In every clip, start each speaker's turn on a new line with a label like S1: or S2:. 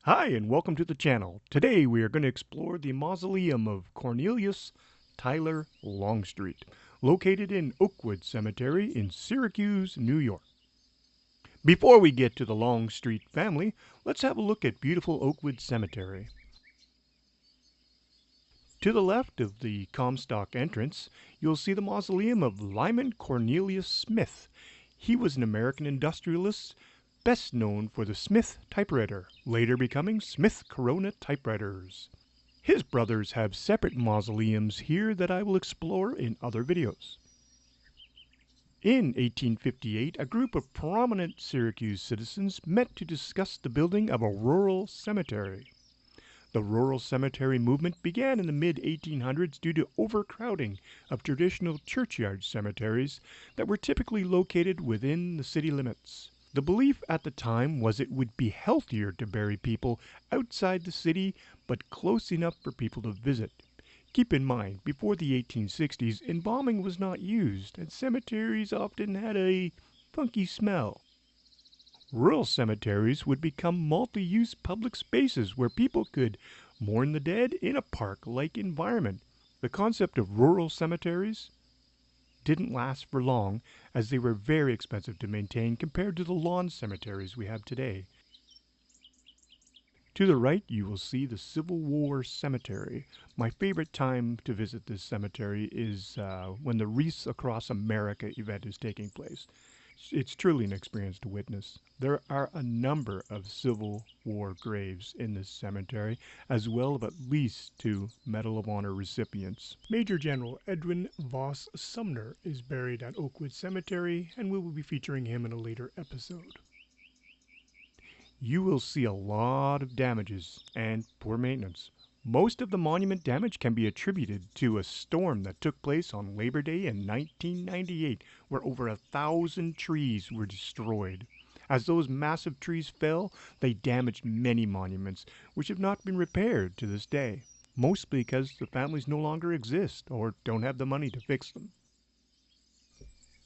S1: Hi, and welcome to the channel. Today we are going to explore the mausoleum of Cornelius Tyler Longstreet, located in Oakwood Cemetery in Syracuse, New York. Before we get to the Longstreet family, let's have a look at beautiful Oakwood Cemetery. To the left of the Comstock entrance, you'll see the mausoleum of Lyman Cornelius Smith. He was an American industrialist best known for the Smith typewriter, later becoming Smith Corona typewriters. His brothers have separate mausoleums here that I will explore in other videos. In 1858, a group of prominent Syracuse citizens met to discuss the building of a rural cemetery. The rural cemetery movement began in the mid-1800s due to overcrowding of traditional churchyard cemeteries that were typically located within the city limits. The belief at the time was it would be healthier to bury people outside the city but close enough for people to visit. Keep in mind, before the 1860s, embalming was not used, and cemeteries often had a funky smell. Rural cemeteries would become multi-use public spaces where people could mourn the dead in a park-like environment. The concept of rural cemeteries didn't last for long, as they were very expensive to maintain compared to the lawn cemeteries we have today. To the right, you will see the Civil War Cemetery. My favorite time to visit this cemetery is when the Wreaths Across America event is taking place. It's truly an experience to witness. There are a number of Civil War graves in this cemetery, as well as at least 2 Medal of Honor recipients. Major General Edwin Voss Sumner is buried at Oakwood Cemetery, and we will be featuring him in a later episode. You will see a lot of damages and poor maintenance. Most of the monument damage can be attributed to a storm that took place on Labor Day in 1998, where over 1,000 trees were destroyed. As those massive trees fell, they damaged many monuments, which have not been repaired to this day, mostly because the families no longer exist or don't have the money to fix them.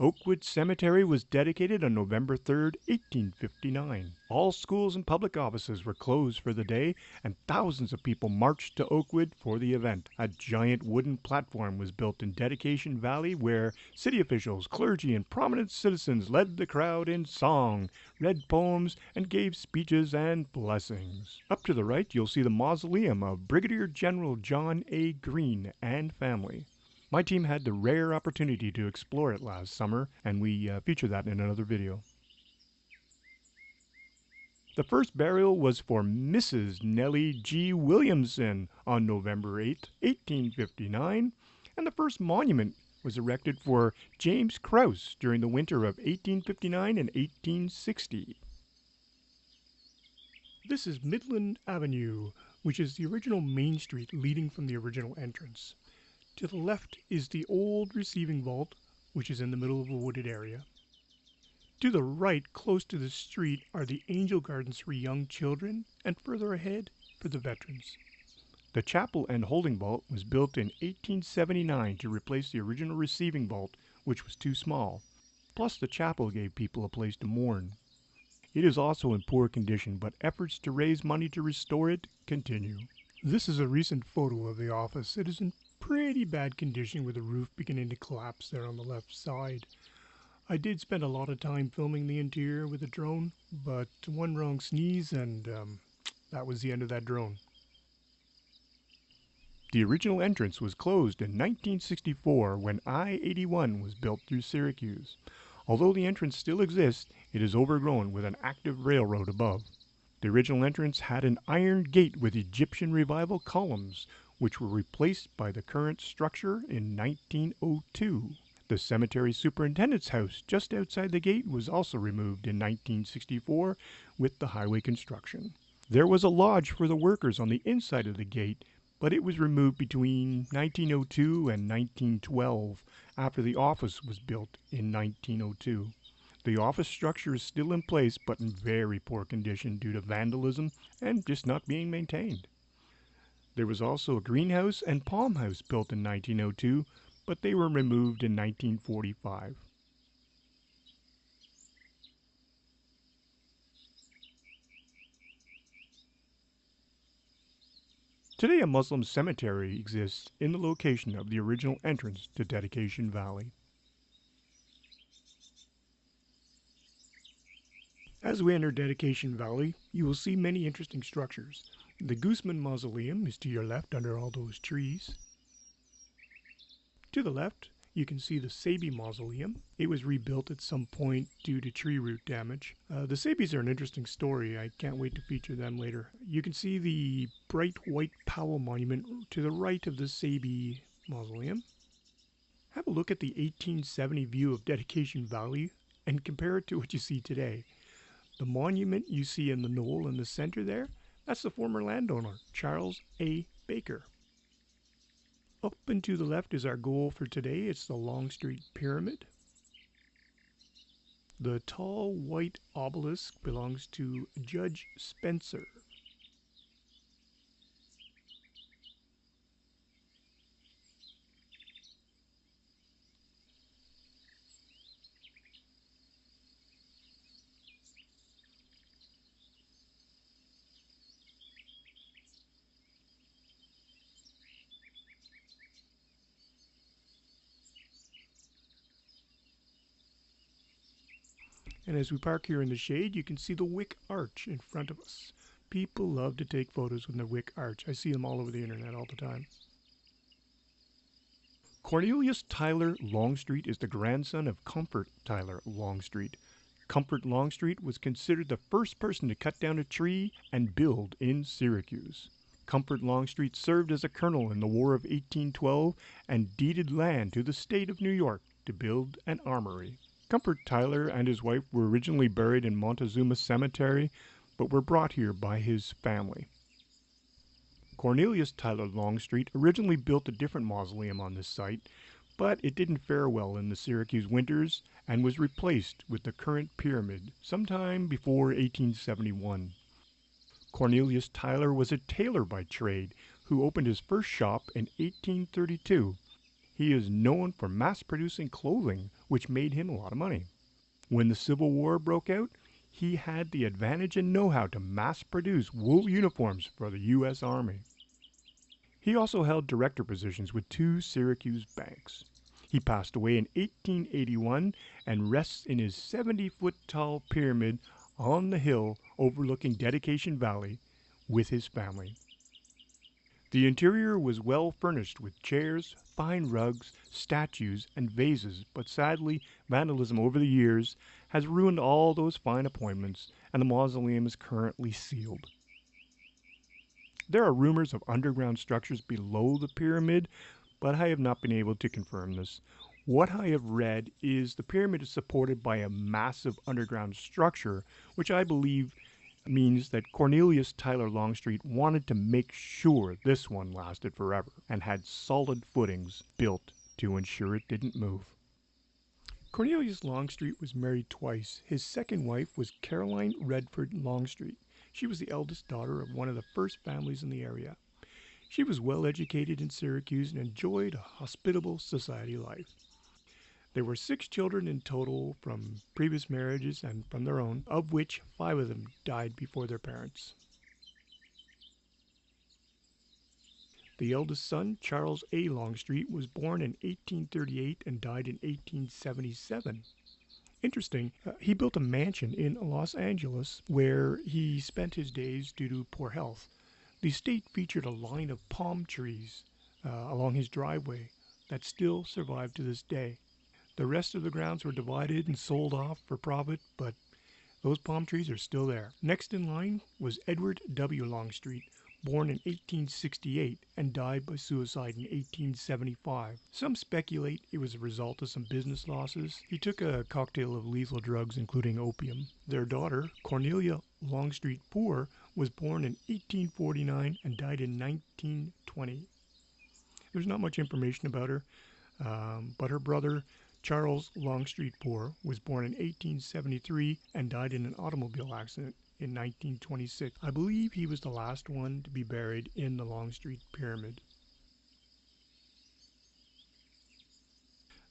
S1: Oakwood Cemetery was dedicated on November 3, 1859. All schools and public offices were closed for the day, and thousands of people marched to Oakwood for the event. A giant wooden platform was built in Dedication Valley where city officials, clergy, and prominent citizens led the crowd in song, read poems, and gave speeches and blessings. Up to the right, you'll see the mausoleum of Brigadier General John A. Greene and family. My team had the rare opportunity to explore it last summer, and we feature that in another video. The first burial was for Mrs. Nellie G. Williamson on November 8, 1859, and the first monument was erected for James Krause during the winter of 1859 and 1860. This is Midland Avenue, which is the original main street leading from the original entrance. To the left is the old receiving vault, which is in the middle of a wooded area. To the right, close to the street, are the angel gardens for young children, and further ahead, for the veterans. The chapel and holding vault was built in 1879 to replace the original receiving vault, which was too small. Plus, the chapel gave people a place to mourn. It is also in poor condition, but efforts to raise money to restore it continue. This is a recent photo of the office. It is in pretty bad condition with the roof beginning to collapse there on the left side. I did spend a lot of time filming the interior with a drone, but one wrong sneeze and that was the end of that drone. The original entrance was closed in 1964 when I-81 was built through Syracuse. Although the entrance still exists, it is overgrown with an active railroad above. The original entrance had an iron gate with Egyptian revival columns, which were replaced by the current structure in 1902. The cemetery superintendent's house just outside the gate was also removed in 1964 with the highway construction. There was a lodge for the workers on the inside of the gate, but it was removed between 1902 and 1912 after the office was built in 1902. The office structure is still in place, but in very poor condition due to vandalism and just not being maintained. There was also a greenhouse and palm house built in 1902, but they were removed in 1945. Today, a Muslim cemetery exists in the location of the original entrance to Dedication Valley. As we enter Dedication Valley, you will see many interesting structures. The Gooseman Mausoleum is to your left under all those trees. To the left, you can see the Sabi Mausoleum. It was rebuilt at some point due to tree root damage. The Sabis are an interesting story. I can't wait to feature them later. You can see the bright white Powell Monument to the right of the Sabi Mausoleum. Have a look at the 1870 view of Dedication Valley and compare it to what you see today. The monument you see in the knoll in the center there, that's the former landowner, Charles A. Baker. Up and to the left is our goal for today. It's the Longstreet Pyramid. The tall white obelisk belongs to Judge Spencer. And as we park here in the shade, you can see the Wick Arch in front of us. People love to take photos with the Wick Arch. I see them all over the internet all the time. Cornelius Tyler Longstreet is the grandson of Comfort Tyler Longstreet. Comfort Longstreet was considered the first person to cut down a tree and build in Syracuse. Comfort Longstreet served as a colonel in the War of 1812 and deeded land to the state of New York to build an armory. Comfort Tyler and his wife were originally buried in Montezuma Cemetery, but were brought here by his family. Cornelius Tyler Longstreet originally built a different mausoleum on this site, but it didn't fare well in the Syracuse winters and was replaced with the current pyramid sometime before 1871. Cornelius Tyler was a tailor by trade who opened his first shop in 1832. He is known for mass-producing clothing, which made him a lot of money. When the Civil War broke out, he had the advantage and know-how to mass-produce wool uniforms for the U.S. Army. He also held director positions with 2 Syracuse banks. He passed away in 1881 and rests in his 70-foot-tall pyramid on the hill overlooking Dedication Valley with his family. The interior was well furnished with chairs, fine rugs, statues, and vases, but sadly, vandalism over the years has ruined all those fine appointments, and the mausoleum is currently sealed. There are rumors of underground structures below the pyramid, but I have not been able to confirm this. What I have read is the pyramid is supported by a massive underground structure, which I believe means that Cornelius Tyler Longstreet wanted to make sure this one lasted forever and had solid footings built to ensure it didn't move. Cornelius Longstreet was married twice. His second wife was Caroline Redford Longstreet. She was the eldest daughter of one of the first families in the area. She was well educated in Syracuse and enjoyed a hospitable society life. There were 6 children in total from previous marriages and from their own, of which 5 of them died before their parents. The eldest son, Charles A. Longstreet, was born in 1838 and died in 1877. Interesting, he built a mansion in Los Angeles where he spent his days due to poor health. The estate featured a line of palm trees along his driveway that still survive to this day. The rest of the grounds were divided and sold off for profit, but those palm trees are still there. Next in line was Edward W. Longstreet, born in 1868 and died by suicide in 1875. Some speculate it was a result of some business losses. He took a cocktail of lethal drugs, including opium. Their daughter, Cornelia Longstreet Poor, was born in 1849 and died in 1920. There's not much information about her, but her brother, Charles Longstreet Poor, was born in 1873 and died in an automobile accident in 1926. I believe he was the last one to be buried in the Longstreet Pyramid.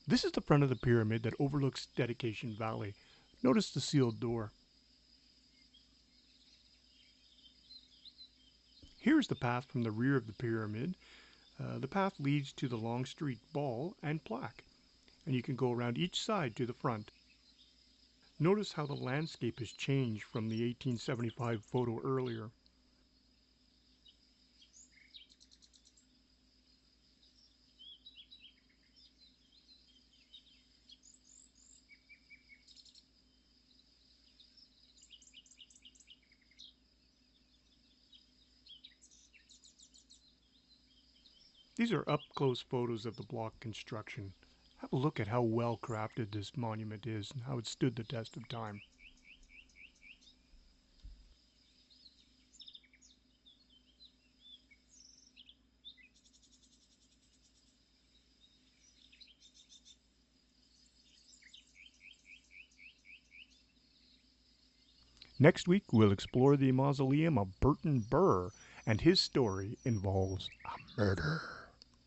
S1: This is the front of the pyramid that overlooks Dedication Valley. Notice the sealed door. Here's the path from the rear of the pyramid. The path leads to the Longstreet Ball and plaque, and you can go around each side to the front. Notice how the landscape has changed from the 1875 photo earlier. These are up-close photos of the block construction. Have a look at how well crafted this monument is and how it stood the test of time. Next week, we'll explore the mausoleum of Burton Burr, and his story involves a murder.